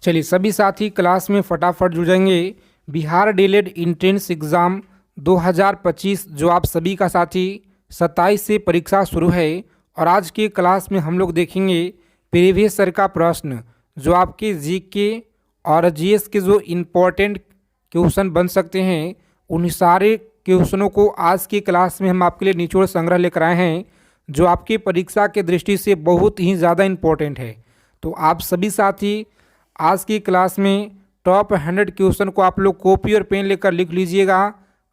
चलिए सभी साथी क्लास में फटाफट जुड़ जाएंगे। बिहार डीएलएड एंट्रेंस एग्ज़ाम 2025 जो आप सभी का साथी 27 से परीक्षा शुरू है और आज की क्लास में हम लोग देखेंगे प्रीवियस ईयर का प्रश्न जो आपके जीके और जीएस के जो इम्पोर्टेंट क्वेश्चन बन सकते हैं उन सारे क्वेश्चनों को आज की क्लास में हम आपके लिए निचोड़ संग्रह लेकर आए हैं जो आपकी परीक्षा के दृष्टि से बहुत ही ज़्यादा इम्पोर्टेंट है। तो आप सभी साथी आज की क्लास में टॉप 100 क्वेश्चन को आप लोग कॉपी और पेन लेकर लिख लीजिएगा।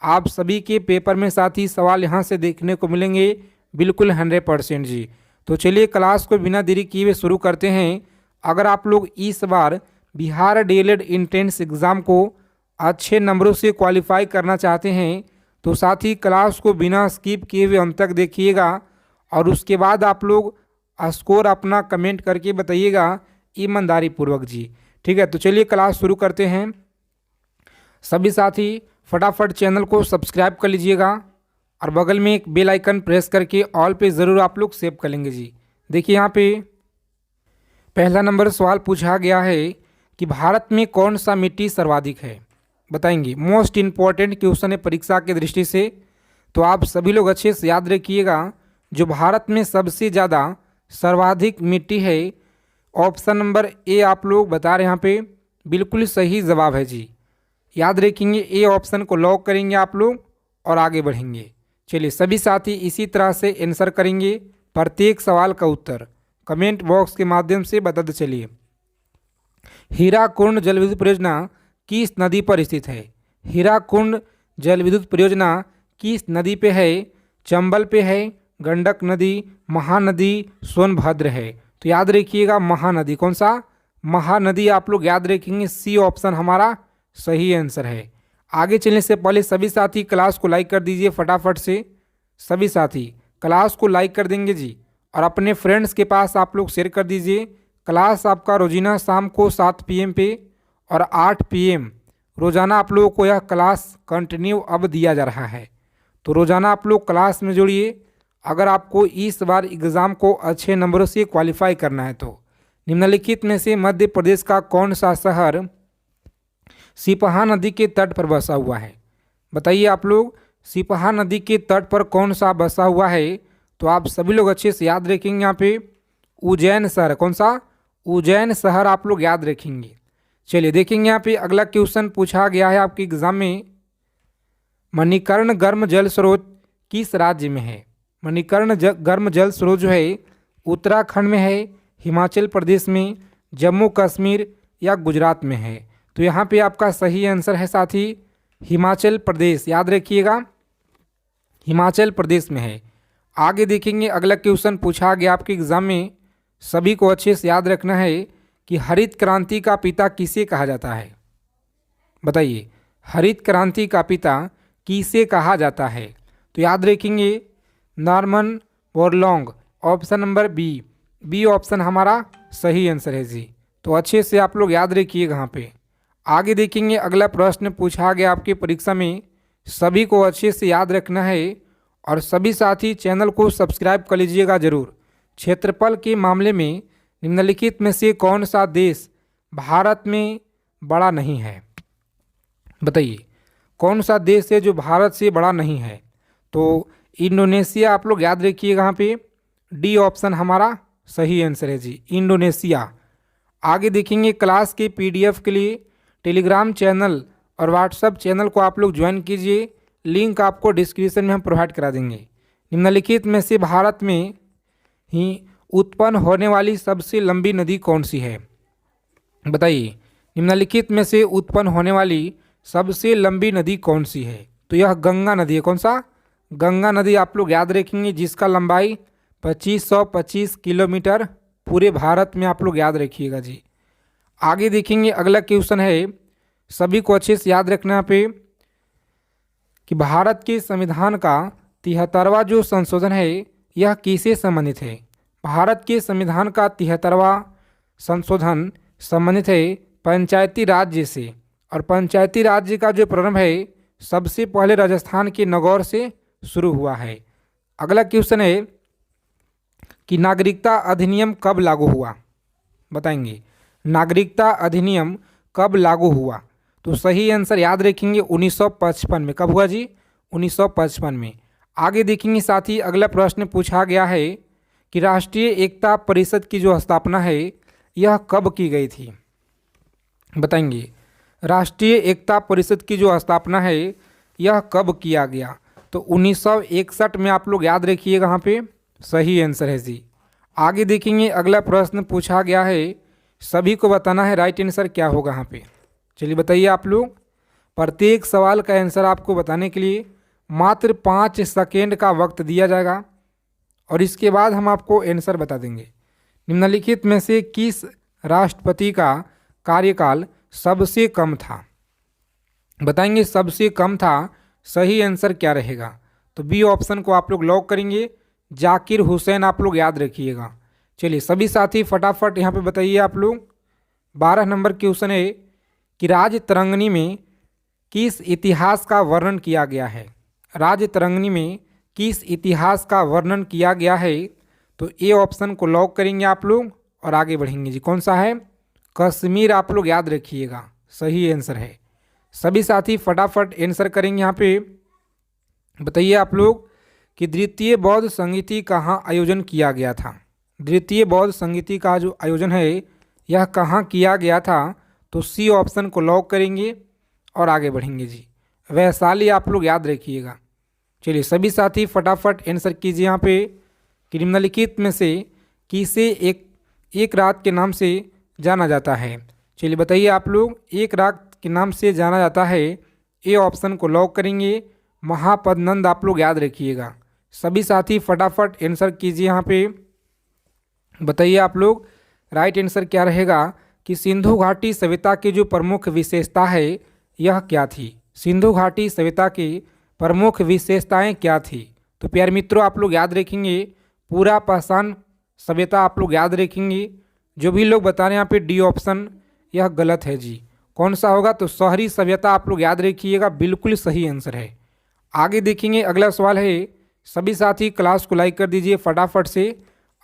आप सभी के पेपर में साथी सवाल यहाँ से देखने को मिलेंगे बिल्कुल 100% जी। तो चलिए क्लास को बिना देरी किए हुए शुरू करते हैं। अगर आप लोग इस बार बिहार डीएलएड एंट्रेंस एग्ज़ाम को अच्छे नंबरों से क्वालिफाई करना चाहते हैं तो साथी क्लास को बिना स्किप किए हुए अंत तक देखिएगा और उसके बाद आप लोग स्कोर अपना कमेंट करके बताइएगा ईमानदारी पूर्वक जी। ठीक है, तो चलिए क्लास शुरू करते हैं। सभी साथी फटाफट चैनल को सब्सक्राइब कर लीजिएगा और बगल में एक बेल आइकन प्रेस करके ऑल पे ज़रूर आप लोग सेव कर लेंगे जी। देखिए यहाँ पे पहला नंबर सवाल पूछा गया है कि भारत में कौन सा मिट्टी सर्वाधिक है, बताएंगे। मोस्ट इम्पॉर्टेंट क्वेश्चन है परीक्षा की दृष्टि से, तो आप सभी लोग अच्छे से याद रखिएगा। जो भारत में सबसे ज़्यादा सर्वाधिक मिट्टी है, ऑप्शन नंबर ए आप लोग बता रहे हैं यहाँ पे बिल्कुल सही जवाब है जी। याद रखेंगे, ए ऑप्शन को लॉक करेंगे आप लोग और आगे बढ़ेंगे। चलिए सभी साथी इसी तरह से आंसर करेंगे। प्रत्येक सवाल का उत्तर कमेंट बॉक्स के माध्यम से बताते चलिए। हीराकुंड जल विद्युत परियोजना किस नदी पर स्थित है? हीराकुंड जल विद्युत परियोजना किस नदी पे है? चंबल पे है, गंडक नदी, महानदी, सोनभद्र है। तो याद रखिएगा महानदी। कौन सा? महानदी आप लोग याद रखेंगे। सी ऑप्शन हमारा सही आंसर है। आगे चलने से पहले सभी साथी क्लास को लाइक कर दीजिए फटाफट से। सभी साथी क्लास को लाइक कर देंगे जी और अपने फ्रेंड्स के पास आप लोग शेयर कर दीजिए। क्लास आपका रोजाना शाम को 7 PM पे और 8 PM रोज़ाना आप लोगों को यह क्लास कंटिन्यू अब दिया जा रहा है। तो रोज़ाना आप लोग क्लास में जुड़िए। अगर आपको इस बार एग्ज़ाम को अच्छे नंबरों से क्वालिफाई करना है तो निम्नलिखित में से मध्य प्रदेश का कौन सा शहर सिपहा नदी के तट पर बसा हुआ है? बताइए आप लोग, सिपहा नदी के तट पर कौन सा बसा हुआ है? तो आप सभी लोग अच्छे से याद रखेंगे। यहाँ पे उज्जैन शहर। कौन सा? उज्जैन शहर आप लोग याद रखेंगे। चलिए देखेंगे यहाँ पे अगला क्वेश्चन पूछा गया है आपके एग्जाम में। मणिकर्ण गर्म जल स्रोत किस राज्य में है? मणिकर्ण गर्म जल स्रोत जो है उत्तराखंड में है, हिमाचल प्रदेश में, जम्मू कश्मीर या गुजरात में है? तो यहाँ पे आपका सही आंसर है साथी हिमाचल प्रदेश। याद रखिएगा हिमाचल प्रदेश में है। आगे देखेंगे अगला क्वेश्चन पूछा गया आपके एग्जाम में। सभी को अच्छे से याद रखना है कि हरित क्रांति का पिता किसे कहा जाता है? बताइए, हरित क्रांति का पिता किसे कहा जाता है? तो याद रखेंगे Norman Borlaug. Option number B option हमारा सही आंसर है जी। तो अच्छे से आप लोग याद रखिएगा यहाँ पे। आगे देखेंगे अगला प्रश्न पूछा गया आपकी परीक्षा में। सभी को अच्छे से याद रखना है और सभी साथी चैनल को सब्सक्राइब कर लीजिएगा जरूर। क्षेत्रफल के मामले में निम्नलिखित में से कौन सा देश भारत में बड़ा नहीं है? बताइए कौन सा देश है जो भारत से बड़ा नहीं है? तो इंडोनेशिया आप लोग याद रखिएगा। यहाँ पे डी ऑप्शन हमारा सही आंसर है जी, इंडोनेशिया। आगे देखेंगे क्लास के PDF के लिए टेलीग्राम चैनल और व्हाट्सएप चैनल को आप लोग ज्वाइन कीजिए। लिंक आपको डिस्क्रिप्शन में हम प्रोवाइड करा देंगे। निम्नलिखित में से भारत में ही उत्पन्न होने वाली सबसे लंबी नदी कौन सी है? बताइए निम्नलिखित में से उत्पन्न होने वाली सबसे लंबी नदी कौन सी है? तो यह गंगा नदी है। कौन सा? गंगा नदी आप लोग याद रखेंगे जिसका लंबाई 2525 किलोमीटर पूरे भारत में आप लोग याद रखिएगा जी। आगे देखेंगे अगला क्वेश्चन है, सभी को अच्छे से याद रखना पे कि भारत के संविधान का 73वां जो संशोधन है यह किससे संबंधित है? भारत के संविधान का 73वां संशोधन संबंधित है पंचायती राज्य से और पंचायती राज्य का जो प्रारंभ है सबसे पहले राजस्थान के नागौर से शुरू हुआ है। अगला क्वेश्चन है कि नागरिकता अधिनियम कब लागू हुआ? बताएंगे। नागरिकता अधिनियम कब लागू हुआ? तो सही आंसर याद रखेंगे 1955 में। कब हुआ जी? 1955 में। आगे देखेंगे साथी, अगला प्रश्न पूछा गया है कि राष्ट्रीय एकता परिषद की जो स्थापना है यह कब की गई थी? बताएंगे। राष्ट्रीय एकता परिषद की जो स्थापना है यह कब किया गया? तो 1961 में। आप लोग याद रखिएगा, यहाँ पे सही आंसर है जी। आगे देखेंगे, अगला प्रश्न पूछा गया है, सभी को बताना है राइट आंसर क्या होगा यहाँ पे। चलिए बताइए आप लोग। प्रत्येक सवाल का आंसर आपको बताने के लिए मात्र 5 सेकेंड का वक्त दिया जाएगा और इसके बाद हम आपको आंसर बता देंगे। निम्नलिखित में से किस राष्ट्रपति का कार्यकाल सबसे कम था? बताएंगे सबसे कम था। सही आंसर क्या रहेगा? तो बी ऑप्शन को आप लोग लॉक करेंगे, जाकिर हुसैन। आप लोग याद रखिएगा। चलिए सभी साथी फटाफट यहाँ पे बताइए आप लोग। 12 नंबर क्वेश्चन है कि राजतरंगिणी में किस इतिहास का वर्णन किया गया है? राजतरंगिणी में किस इतिहास का वर्णन किया गया है? तो ए ऑप्शन को लॉक करेंगे आप लोग और आगे बढ़ेंगे जी। कौन सा है? कश्मीर। आप लोग याद रखिएगा, सही आंसर है। सभी साथी फटाफट आंसर करेंगे यहाँ पे। बताइए आप लोग कि द्वितीय बौद्ध संगीति कहाँ आयोजन किया गया था? द्वितीय बौद्ध संगीति का जो आयोजन है यह कहाँ किया गया था? तो सी ऑप्शन को लॉक करेंगे और आगे बढ़ेंगे जी। वैशाली। आप लोग याद रखिएगा। चलिए सभी साथी फटाफट आंसर कीजिए यहाँ पे कि निम्नलिखित में से किसे एक रात के नाम से जाना जाता है? चलिए बताइए आप लोग। एक रात के नाम से जाना जाता है, ए ऑप्शन को लॉक करेंगे, महापद्मनंद। आप लोग याद रखिएगा। सभी साथी फटाफट आंसर कीजिए यहाँ पे। बताइए आप लोग राइट आंसर क्या रहेगा कि सिंधु घाटी सभ्यता की जो प्रमुख विशेषता है यह क्या थी? सिंधु घाटी सभ्यता की प्रमुख विशेषताएं क्या थी? तो प्यारे मित्रों आप लोग याद रखेंगे पूरा पाषाण सभ्यता। आप लोग याद रखेंगे। जो भी लोग बता रहे हैं यहाँ पे डी ऑप्शन यह गलत है जी। कौन सा होगा? तो शहरी सभ्यता। आप लोग याद रखिएगा, बिल्कुल सही आंसर है। आगे देखेंगे, अगला सवाल है। सभी साथी क्लास को लाइक कर दीजिए फटाफट से।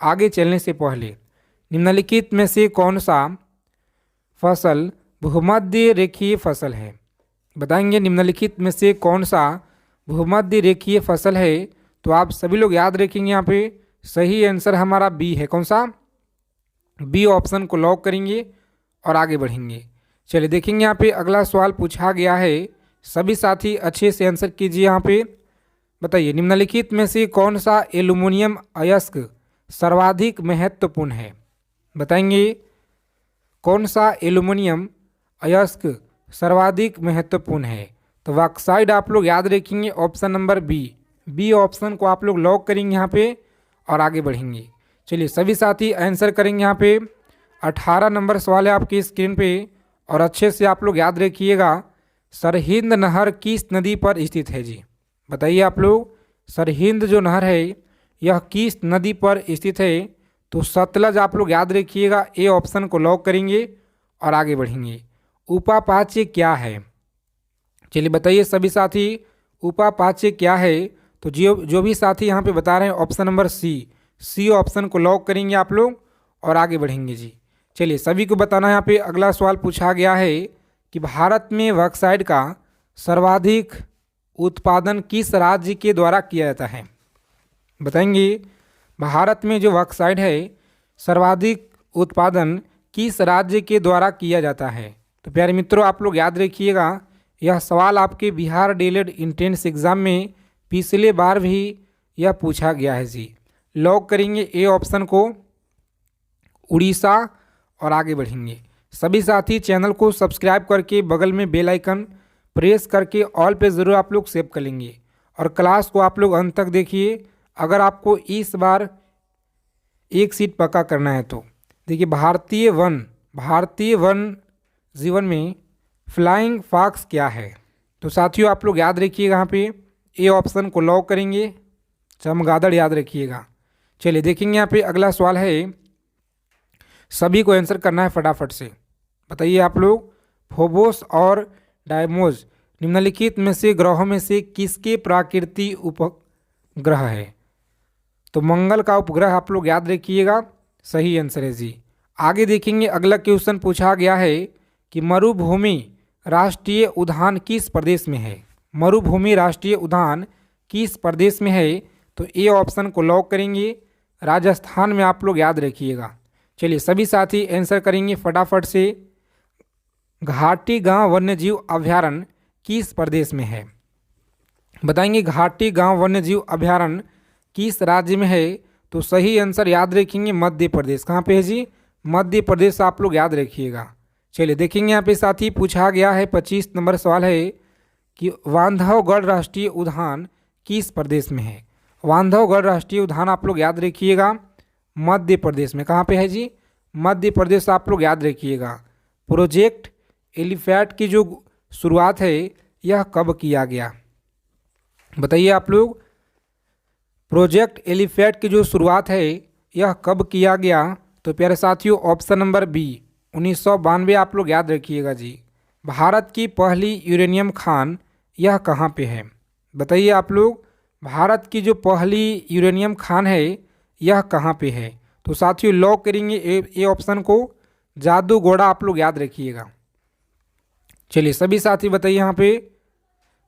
आगे चलने से पहले निम्नलिखित में से कौन सा फसल भूमध्य रेखीय फसल है? बताएंगे निम्नलिखित में से कौन सा भूमध्य रेखीय फसल है? तो आप सभी लोग याद रखेंगे यहाँ पे सही आंसर हमारा बी है। कौन सा? बी ऑप्शन को लॉक करेंगे और आगे बढ़ेंगे। चलिए देखेंगे यहाँ पे अगला सवाल पूछा गया है। सभी साथी अच्छे से आंसर कीजिए यहाँ पे। बताइए निम्नलिखित में से कौन सा एल्युमिनियम अयस्क सर्वाधिक महत्वपूर्ण है? बताएंगे कौन सा एल्युमिनियम अयस्क सर्वाधिक महत्वपूर्ण है? तो बॉक्साइड। आप लोग याद रखेंगे ऑप्शन नंबर बी ऑप्शन को आप लोग लॉक करेंगे यहाँ पे और आगे बढ़ेंगे। चलिए सभी साथी आंसर करेंगे यहाँ पे। 18 नंबर सवाल है आपकी स्क्रीन पे और अच्छे से आप लोग याद रखिएगा। सरहिंद नहर किस नदी पर स्थित है जी? बताइए आप लोग। सरहिंद जो नहर है यह किस नदी पर स्थित है? तो सतलज। आप लोग याद रखिएगा, ए ऑप्शन को लॉक करेंगे और आगे बढ़ेंगे। उपापाच्य क्या है? चलिए बताइए सभी साथी उपापाच्य क्या है? तो जो भी साथी यहाँ पे बता रहे हैं ऑप्शन नंबर सी ऑप्शन को लॉक करेंगे आप लोग और आगे बढ़ेंगे जी। चलिए सभी को बताना है यहाँ पे। अगला सवाल पूछा गया है कि भारत में बॉक्साइट का सर्वाधिक उत्पादन किस राज्य के द्वारा किया जाता है? बताएंगे भारत में जो बॉक्साइट है सर्वाधिक उत्पादन किस राज्य के द्वारा किया जाता है? तो प्यारे मित्रों आप लोग याद रखिएगा, यह सवाल आपके बिहार डीएलएड एंट्रेंस एग्जाम में पिछले बार भी यह पूछा गया है जी। लॉक करेंगे ए ऑप्शन को, उड़ीसा और आगे बढ़ेंगे। सभी साथी चैनल को सब्सक्राइब करके बगल में बेल आइकन प्रेस करके ऑल पे ज़रूर आप लोग सेव कर लेंगे और क्लास को आप लोग अंत तक देखिए। अगर आपको इस बार एक सीट पक्का करना है तो देखिए भारतीय वन जीवन में फ्लाइंग फॉक्स क्या है? तो साथियों आप लोग याद रखिएगा, यहाँ पे ए ऑप्शन को लॉक करेंगे, चमगादड़ याद रखिएगा। चलिए देखेंगे यहाँ पे अगला सवाल है, सभी को आंसर करना है फटाफट से। बताइए आप लोग, फोबोस और डायमोस निम्नलिखित में से ग्रहों में से किसके प्राकृतिक उपग्रह है? तो मंगल का उपग्रह आप लोग याद रखिएगा, सही आंसर है जी। आगे देखेंगे अगला क्वेश्चन पूछा गया है कि मरुभूमि राष्ट्रीय उद्यान किस प्रदेश में है। मरुभूमि राष्ट्रीय उद्यान किस प्रदेश में है, तो ए ऑप्शन को लॉक करेंगे, राजस्थान में आप लोग याद रखिएगा। चलिए सभी साथी आंसर करेंगे फटाफट से। घाटी गांव वन्यजीव अभयारण्य किस प्रदेश में है, बताएंगे घाटी गांव वन्यजीव अभयारण्य किस राज्य में है, तो सही आंसर याद रखेंगे मध्य प्रदेश। कहाँ पे है जी, मध्य प्रदेश आप लोग याद रखिएगा। चलिए देखेंगे यहाँ पे साथी पूछा गया है 25 नंबर सवाल है कि बांधवगढ़ राष्ट्रीय उद्यान किस प्रदेश में है। बांधवगढ़ राष्ट्रीय उद्यान आप लोग याद रखिएगा मध्य प्रदेश में। कहाँ पे है जी, मध्य प्रदेश आप लोग याद रखिएगा। प्रोजेक्ट एलिफेंट की जो शुरुआत है यह कब किया गया, बताइए आप लोग। प्रोजेक्ट एलिफेंट की जो शुरुआत है यह कब किया गया, तो प्यारे साथियों ऑप्शन नंबर बी 1992 आप लोग याद रखिएगा जी। भारत की पहली यूरेनियम खान यह कहाँ पे है, बताइए आप लोग। भारत की जो पहली यूरेनियम खान है यह कहाँ पे है, तो साथियों लॉक करेंगे ए ऑप्शन को, जादूगोड़ा आप लोग याद रखिएगा। चलिए सभी साथी बताइए यहाँ पे,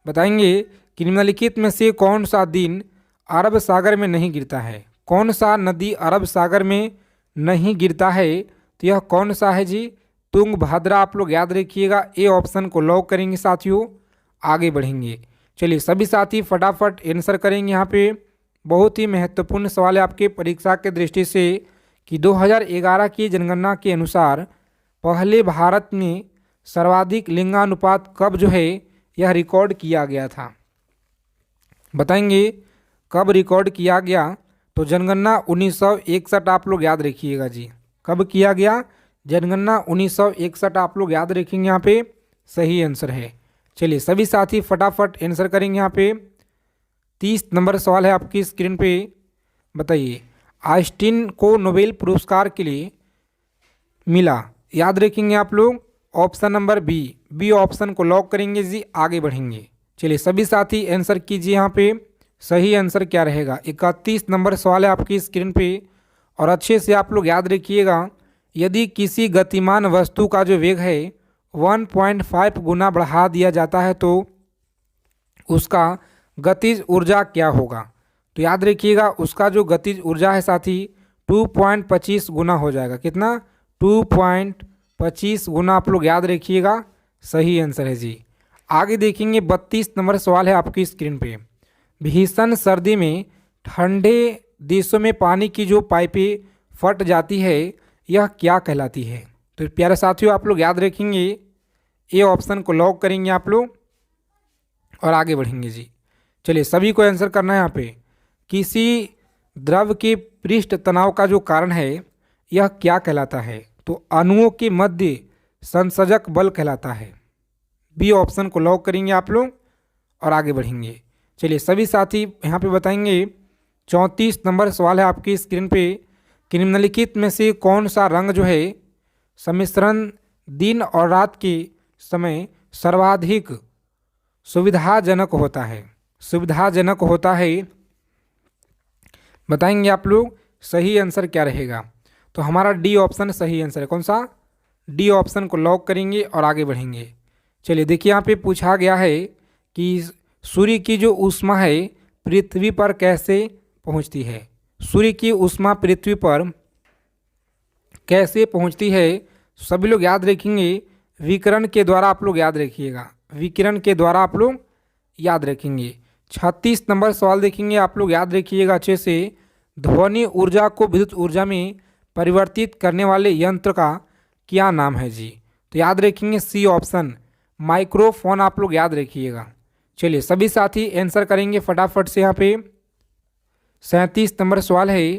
बताएंगे कि निम्नलिखित में से कौन सा दिन अरब सागर में नहीं गिरता है। कौन सा नदी अरब सागर में नहीं गिरता है, तो यह कौन सा है जी, तुंगभद्रा आप लोग याद रखिएगा। ए ऑप्शन को लॉक करेंगे साथियों, आगे बढ़ेंगे। चलिए सभी साथी फटाफट आंसर करेंगे यहाँ पे। बहुत ही महत्वपूर्ण सवाल है आपके परीक्षा के दृष्टि से कि 2011 की जनगणना के अनुसार पहले भारत में सर्वाधिक लिंगानुपात कब जो है यह रिकॉर्ड किया गया था, बताएंगे कब रिकॉर्ड किया गया, तो जनगणना 1961 आप लोग याद रखिएगा जी। कब किया गया, जनगणना 1961 आप लोग याद रखेंगे, यहाँ पे सही आंसर है। चलिए सभी साथी फटाफट आंसर करेंगे यहाँ पे। 30 नंबर सवाल है आपकी स्क्रीन पे, बताइए आइंस्टीन को नोबेल पुरस्कार के लिए मिला, याद रखेंगे आप लोग ऑप्शन नंबर बी ऑप्शन को लॉक करेंगे जी, आगे बढ़ेंगे। चलिए सभी साथी आंसर कीजिए यहाँ पे, सही आंसर क्या रहेगा। 31 नंबर सवाल है आपकी स्क्रीन पे, और अच्छे से आप लोग याद रखिएगा। यदि किसी गतिमान वस्तु का जो वेग है 1.5 गुना बढ़ा दिया जाता है तो उसका गतिज ऊर्जा क्या होगा, तो याद रखिएगा उसका जो गतिज ऊर्जा है साथी 2.25 गुना हो जाएगा। कितना, 2.25 गुना आप लोग याद रखिएगा, सही आंसर है जी। आगे देखेंगे 32 नंबर सवाल है आपकी स्क्रीन पे। भीषण सर्दी में ठंडे देशों में पानी की जो पाइपें फट जाती है यह क्या कहलाती है, तो प्यारे साथियों आप लोग याद रखेंगे, ए ऑप्शन को लॉक करेंगे आप लोग और आगे बढ़ेंगे जी। चलिए सभी को आंसर करना है यहाँ पे। किसी द्रव के पृष्ठ तनाव का जो कारण है यह क्या कहलाता है, तो अणुओं के मध्य संसर्जक बल कहलाता है। बी ऑप्शन को लॉक करेंगे आप लोग और आगे बढ़ेंगे। चलिए सभी साथी यहाँ पे बताएंगे 34 नंबर सवाल है आपकी स्क्रीन पे कि निम्नलिखित में से कौन सा रंग जो है सम्मिश्रण दिन और रात के समय सर्वाधिक सुविधाजनक होता है, सुविधाजनक होता है, बताएंगे आप लोग सही आंसर क्या रहेगा, तो हमारा डी ऑप्शन सही आंसर है। कौन सा, डी ऑप्शन को लॉक करेंगे और आगे बढ़ेंगे। चलिए देखिए यहाँ पे पूछा गया है कि सूर्य की जो ऊष्मा है पृथ्वी पर कैसे पहुँचती है। सूर्य की ऊष्मा पृथ्वी पर कैसे पहुँचती है, सभी लोग याद रखेंगे विकिरण के द्वारा आप लोग याद रखिएगा, विकिरण के द्वारा आप लोग याद रखेंगे। 36 नंबर सवाल देखेंगे आप लोग याद रखिएगा अच्छे से। ध्वनि ऊर्जा को विद्युत ऊर्जा में परिवर्तित करने वाले यंत्र का क्या नाम है जी, तो याद रखेंगे सी ऑप्शन माइक्रोफोन आप लोग याद रखिएगा। चलिए सभी साथी आंसर करेंगे फटाफट से यहाँ पे। 37 नंबर सवाल है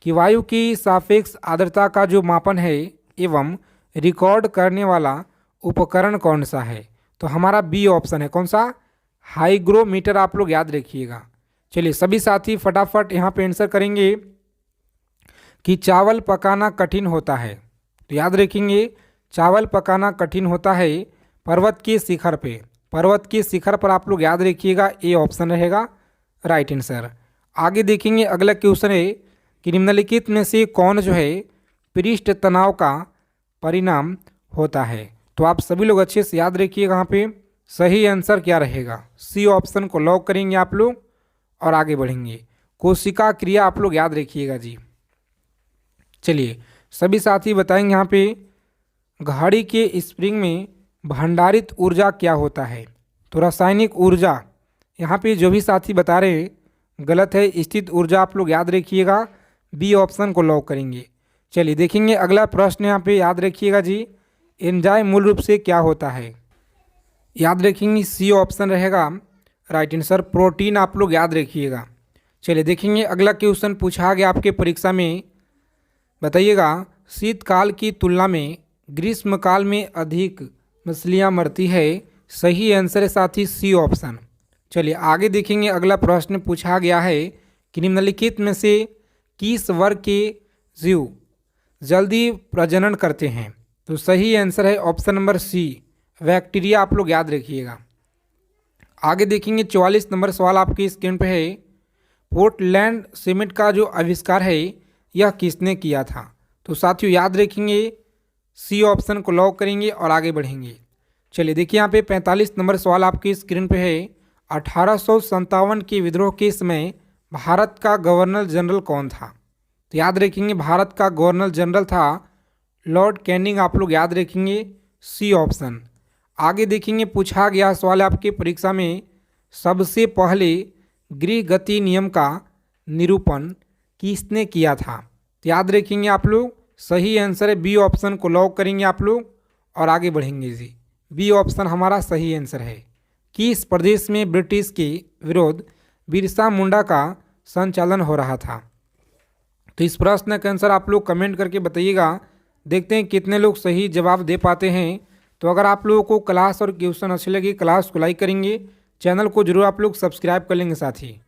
कि वायु की सापेक्ष आर्द्रता का जो मापन है एवं रिकॉर्ड करने वाला उपकरण कौन सा है, तो हमारा बी ऑप्शन है। कौन सा, हाइग्रोमीटर आप लोग याद रखिएगा। चलिए सभी साथी फटाफट यहाँ पे आंसर करेंगे कि चावल पकाना कठिन होता है, तो याद रखेंगे चावल पकाना कठिन होता है पर्वत के शिखर पे, पर्वत के शिखर पर आप लोग याद रखिएगा, ए ऑप्शन रहेगा राइट आंसर। आगे देखेंगे अगला क्वेश्चन है कि निम्नलिखित में से कौन जो है पृष्ठ तनाव का परिणाम होता है। तो आप सभी लोग अच्छे से याद रखिएगा, यहाँ पे सही आंसर क्या रहेगा। सी ऑप्शन को लॉक करेंगे आप लोग और आगे बढ़ेंगे। कोशिका क्रिया आप लोग याद रखिएगा जी। चलिए सभी साथी बताएंगे यहाँ पे घड़ी के स्प्रिंग में भंडारित ऊर्जा क्या होता है। तो रासायनिक ऊर्जा, यहाँ पे जो भी साथी बता रहे हैं गलत है, स्थित ऊर्जा आप लोग याद रखिएगा। बी ऑप्शन को लॉक करेंगे। चलिए देखेंगे अगला प्रश्न, यहाँ पे याद रखिएगा जी, एंजाइम मूल रूप से क्या होता है। याद रखेंगे सी ऑप्शन रहेगा राइट आंसर, प्रोटीन आप लोग याद रखिएगा। चलिए देखेंगे अगला क्वेश्चन पूछा गया आपके परीक्षा में, बताइएगा शीतकाल की तुलना में ग्रीष्मकाल में अधिक मछलियाँ मरती है। सही आंसर है साथी सी ऑप्शन। चलिए आगे देखेंगे अगला प्रश्न पूछा गया है कि निम्नलिखित में से किस वर्ग के जीव जल्दी प्रजनन करते हैं। तो सही आंसर है ऑप्शन नंबर सी, बैक्टीरिया आप लोग याद रखिएगा। आगे देखेंगे 44 नंबर सवाल आपकी स्क्रीन पे है, पोर्टलैंड सीमेंट का जो आविष्कार है यह किसने किया था। तो साथियों याद रखेंगे सी ऑप्शन को लॉक करेंगे और आगे बढ़ेंगे। चलिए देखिए यहाँ पे 45 नंबर सवाल आपकी स्क्रीन पे है, 1857 के विद्रोह के समय भारत का गवर्नर जनरल कौन था। तो याद रखेंगे भारत का गवर्नर जनरल था लॉर्ड कैनिंग, आप लोग याद रखेंगे सी ऑप्शन। आगे देखेंगे पूछा गया सवाल आपके परीक्षा में, सबसे पहले गृह गति नियम का निरूपण किसने किया था। तो याद रखेंगे आप लोग सही आंसर है बी ऑप्शन को लॉक करेंगे आप लोग और आगे बढ़ेंगे जी। बी ऑप्शन हमारा सही आंसर है। किस प्रदेश में ब्रिटिश के विरोध बिरसा मुंडा का संचालन हो रहा था। तो इस प्रश्न का आंसर आप लोग कमेंट करके बताइएगा, देखते हैं कितने लोग सही जवाब दे पाते हैं। तो अगर आप लोगों को क्लास और क्वेश्चन अच्छे लगे, क्लास को लाइक करेंगे, चैनल को जरूर आप लोग सब्सक्राइब कर लेंगे साथी।